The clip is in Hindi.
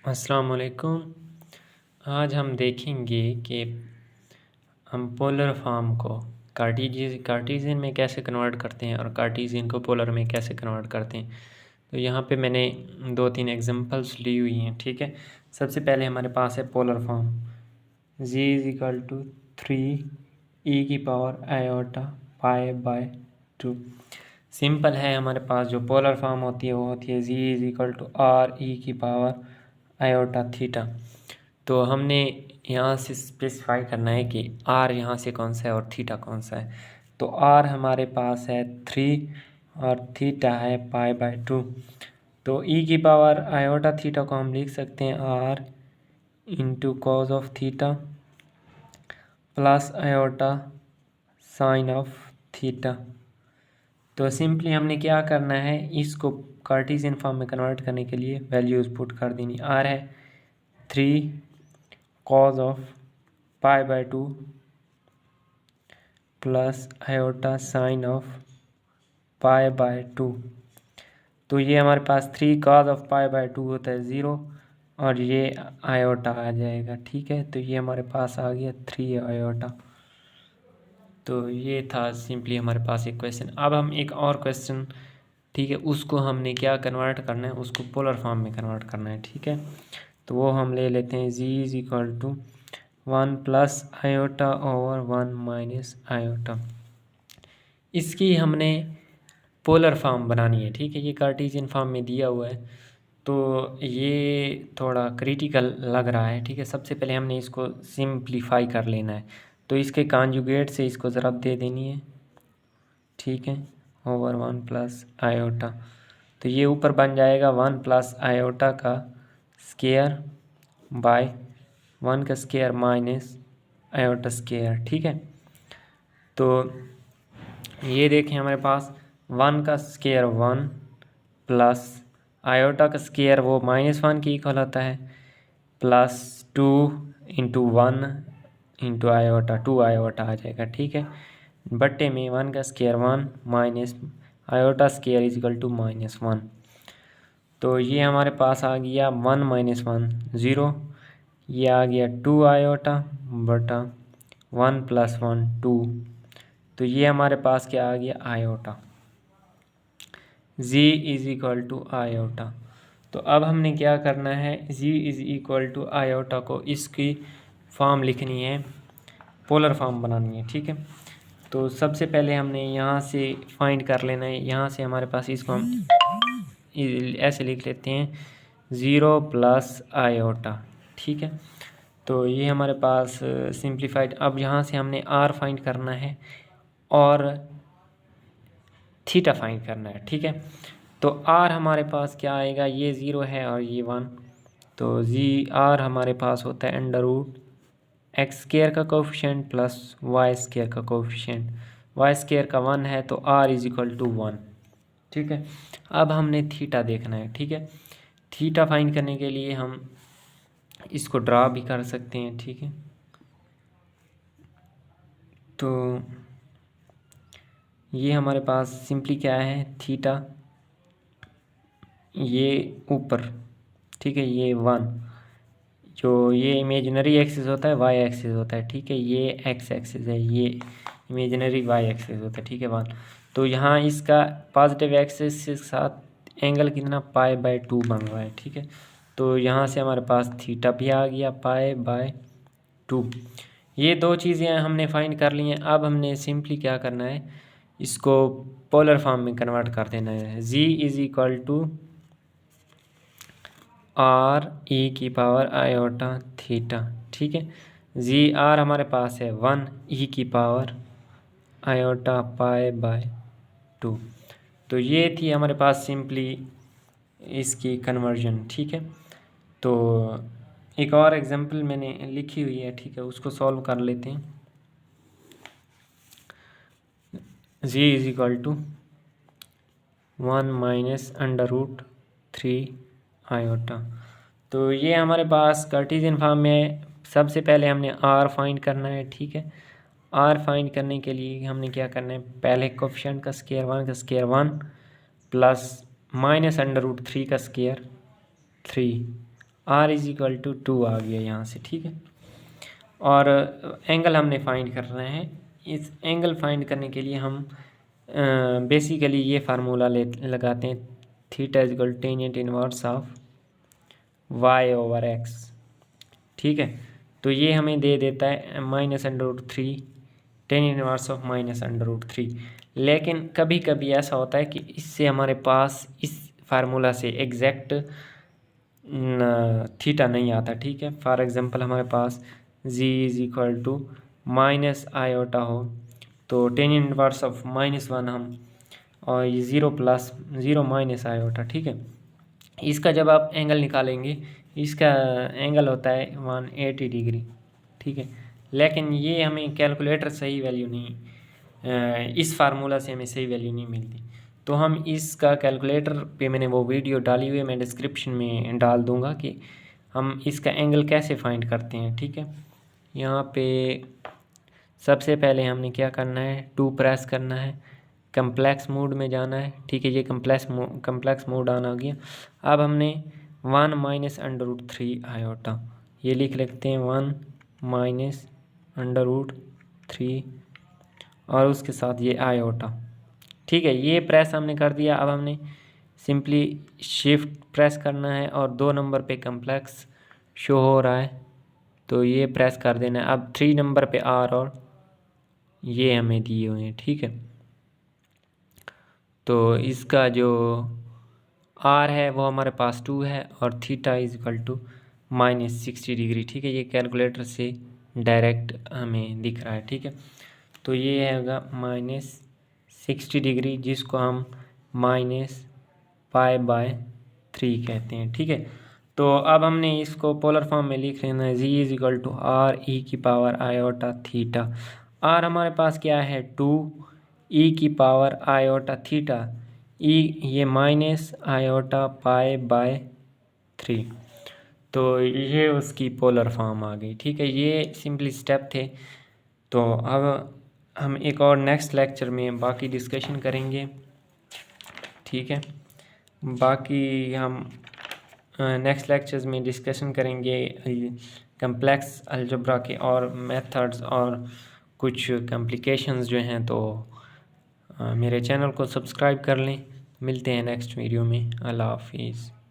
अस्सलाम वालेकुम। आज हम देखेंगे कि हम पोलर फॉर्म को कार्टेशियन में कैसे कन्वर्ट करते हैं और कार्टेशियन को पोलर में कैसे कन्वर्ट करते हैं। तो यहाँ पे मैंने 2-3 एग्जांपल्स ली हुई हैं, ठीक है। सबसे पहले हमारे पास है polar form z = 3e⁻i/π/2। Simple है, हमारे पास जो पोलर फॉर्म होती है वो होती है z = r e⁻i/θ। तो हमने यहाँ से स्पेसिफाई करना है कि r यहाँ से कौन सा है और थीटा कौन सा है। तो r हमारे पास है 3 और थीटा है π/2। तो e⁻i/θ को हम लिख सकते हैं r × cos(θ) plus iota sin(θ). तो सिंपली हमने क्या करना है, इसको कार्टेशियन फॉर्म में कन्वर्ट करने के लिए वैल्यूज़ पुट कर देनी। r है 3 cos(π/2) प्लस आयोटा sin(π/2). तो ये हमारे पास 3 cos(π/2) होता है 0 और ये आयोटा आ जाएगा, ठीक है। तो ये हमारे पास आ गया 3 आयोटा। तो ये था सिंपली हमारे पास एक क्वेश्चन। अब हम एक और क्वेश्चन, ठीक है, उसको हमने क्या कन्वर्ट करना है, उसको पोलर फॉर्म में कन्वर्ट करना है, ठीक है। तो वो हम ले लेते हैं z = 1 + i/1 - i। इसकी हमने पोलर फॉर्म बनानी है, ठीक है। ये कार्टेशियन फॉर्म में दिया हुआ है, तो ये थोड़ा क्रिटिकल लग रहा है, ठीक है। सबसे पहले हमने इसको सिंप्लीफाई कर लेना है। तो इसके कॉन्जुगेट से इसको ज़रब दे देनी है, ठीक है, ओवर 1 + i। तो ये ऊपर बन जाएगा 1 + i का स्क्वायर बाय 1 का स्क्वायर माइनस i², ठीक है। तो ये देखें, हमारे पास 1 का स्क्वायर 1 प्लस आयोटा का स्क्वायर वो -1 के इक्वल होता है, प्लस 2 × 1 × आयोटा 2 आयोटा आ जाएगा, ठीक है। बट्टे में 1 का स्क्वायर 1 माइनस आयोटा स्क्वायर = -1। तो ये हमारे पास आ गया 1 - 1 0। ये आ गया 2 आयोटा बटा 1 + 1 2। तो ये हमारे पास क्या आ गया, आयोटा। z = iota. तो अब हमने क्या करना है, z = आयोटा को इसकी फॉर्म लिखनी है, पोलर फॉर्म बनानी है, ठीक है। तो सबसे पहले हमने यहाँ से फाइंड कर लेना है। यहाँ से हमारे पास इसको हम ऐसे लिख लेते हैं 0 + आयोटा, ठीक है। तो ये हमारे पास सिंप्लीफाइड। अब यहाँ से हमने r फाइंड करना है और थीटा फाइंड करना है, ठीक है। तो r हमारे पास क्या आएगा, ये 0 है और ये 1। तो r हमारे पास होता है √x² का कोफिशिएंट प्लस y² का कोफिशिएंट। y² का 1 है तो r = 1, ठीक है। अब हमने थीटा देखना है, ठीक है। थीटा फाइंड करने के लिए हम इसको ड्रा भी कर सकते हैं, ठीक है। तो ये हमारे पास सिंपली क्या है, थीटा ये ऊपर, ठीक है, ये 1, जो ये इमेजिनरी एक्सिस होता है y एक्सिस होता है, ठीक है। ये x एक्सिस है, ये इमेजिनरी y एक्सिस होता है, ठीक है, 1। तो यहाँ इसका पॉजिटिव एक्सिस के साथ एंगल कितना π/2 बन रहा है, ठीक है। तो यहाँ से हमारे पास थीटा भी आ गया π/2। ये दो चीज़ें हमने फाइंड कर ली हैं। अब हमने सिंपली क्या करना है, इसको पोलर फॉर्म में कन्वर्ट कर देना है। z = r e⁻i/θ, ठीक है। r हमारे पास है 1 e⁻i/π/2। तो ये थी हमारे पास सिंपली इसकी कन्वर्जन, ठीक है। तो एक और एग्जांपल मैंने लिखी हुई है, ठीक है, उसको सॉल्व कर लेते हैं। z = 1 - √3 iota. तो ये हमारे पास कार्टेशियन फॉर्म में सबसे पहले हमने r फाइंड करना है, ठीक है। r फाइंड करने के लिए हमने क्या करना है, पहले कोफिशिएंट का स्क्वायर 1 का स्क्वायर 1 प्लस -√3 का square 3 r is equal to 2 आ गया यहाँ से, ठीक है। और एंगल हमने फाइंड कर रहे हैं। इस एंगल फाइंड करने के लिए हम बेसिकली ये फार्मूला लगाते हैं, theta is equal tangent inverse of y over x, ठीक है। तो ये हमें दे देता है -√3 टेन इनवर्स ऑफ -√3। लेकिन कभी कभी ऐसा होता है कि इससे हमारे पास इस फार्मूला से एग्जैक्ट थीटा नहीं आता, ठीक है। फॉर एग्जांपल हमारे पास z is equal to minus iota हो, तो टेन इनवर्स ऑफ -1 हम, और ये 0 प्लस 0 माइनस आयोटा, ठीक है। इसका जब आप एंगल निकालेंगे, इसका एंगल होता है 180 डिग्री, ठीक है। लेकिन ये हमें कैलकुलेटर सही वैल्यू नहीं, इस फार्मूला से हमें सही वैल्यू नहीं मिलती। तो हम इसका कैलकुलेटर पे मैंने वो वीडियो डाली हुई है, मैं डिस्क्रिप्शन में डाल दूंगा कि हम इसका एंगल कैसे फाइंड करते हैं, ठीक है। यहाँ पे सबसे पहले हमने क्या करना है, 2 प्रेस करना है, कम्प्लेक्स मोड में जाना है, ठीक है। ये कम्प्लेक्स मोड ऑन आ गया। अब हमने 1 माइनस √3 आयोटा ये लिख लेते हैं, 1 माइनस √3 और उसके साथ ये आयोटा, ठीक है। ये प्रेस हमने कर दिया। अब हमने सिंपली शिफ्ट प्रेस करना है और 2 नंबर पे कम्प्लेक्स शो हो रहा है, तो ये प्रेस कर देना है। अब 3 नंबर पे आर और ये हमें दिए हुए हैं, ठीक है। तो इसका जो आर है वो हमारे पास 2 है और theta is equal to -60 degree, ठीक है। ये कैलकुलेटर से डायरेक्ट हमें दिख रहा है, ठीक है। तो ये होगा -60 डिग्री, जिसको हम -π/3 कहते हैं, ठीक है। तो अब हमने इसको पोलर फॉर्म में लिख लेना है, z is equal to r e की पावर आयोटा थीटा। r हमारे पास क्या है 2, e की पावर आयोटा थीटा, e ये माइनस आयोटा π/3। तो ये उसकी पोलर फॉर्म आ गई, ठीक है। ये सिंपली स्टेप थे। तो अब हम एक और नेक्स्ट लेक्चर में बाकी डिस्कशन करेंगे, ठीक है। बाकी हम नेक्स्ट लेक्चर्स में डिस्कशन करेंगे कम्प्लेक्स अलजेब्रा के और मेथड्स और कुछ कॉम्प्लिकेशंस जो हैं। तो मेरे चैनल को सब्सक्राइब कर लें। मिलते हैं नेक्स्ट वीडियो में। अल्लाह हाफिज़।